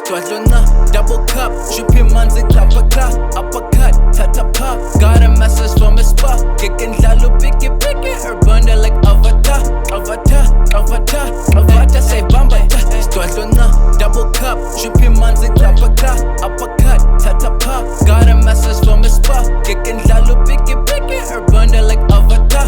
Stwadlona, double cup, Jupi manzi klappa kla, uppercut, tata pa. Got a message from a spa, kicking lalu picky, her bunda like Avatar, Avatar, say bamba. Stwadlona, double cup, Jupi manzi klappa kla, uppercut, tata pa. Got a message from a spa, kicking lalu picky, her bunda like Avatar,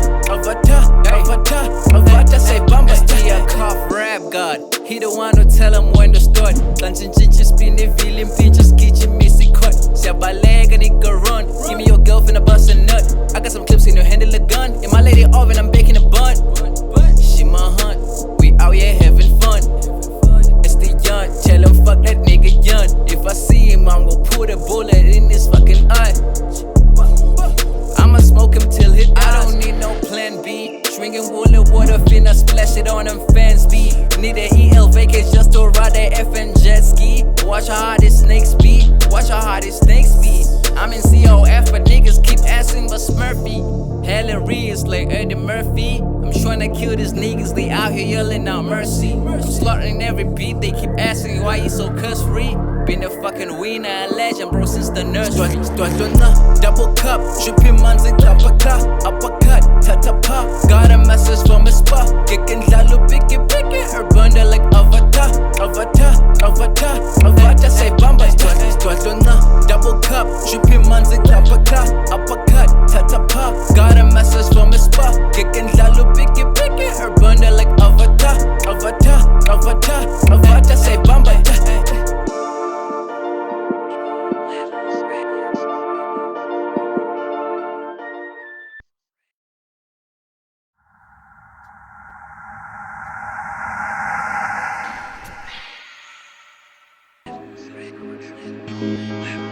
say bamba. He a cough rap god, he the one who tell him when to start. Lunching chinches, spinning villain pinches, kitchen missy cut. Say my leg and it go run. Give me your girlfriend a bust a nut. I got some clips in your handle a gun. In my lady oven, I'm baking a bun. She my hunt, we out here having fun. It's the young, tell him fuck that nigga young. If I see him, I'm gon' put a bullet in his fucking eye. I'ma smoke him till he dies. I don't need no plan B. Drinking woolly water, finna splash it on them fans be. Need a EL vacation just to ride that FN jet ski. Watch how hard these snakes be. Watch how hard these snakes be. I'm in COF, but niggas keep asking for Smurfy. Helen Reeves like Eddie Murphy. I'm tryna kill these niggas, they out here yelling out mercy. I'm slaughtering every beat, they keep asking why you so cuss free. Been a fucking winner and legend, bro, since the nursery. Stwadlona, double cup, Jupi manzi klappa kla, uppercut, tata pa. Got a message from a spa, kicking lalu picky, her bunda like Avatar, say bamba. Stwadlona, double cup, Jupi manzi klappa kla, uppercut, tata pa. Got a message from a spa, kicking lalu picky, her bunda like Avatar, say bamba. Phumlani.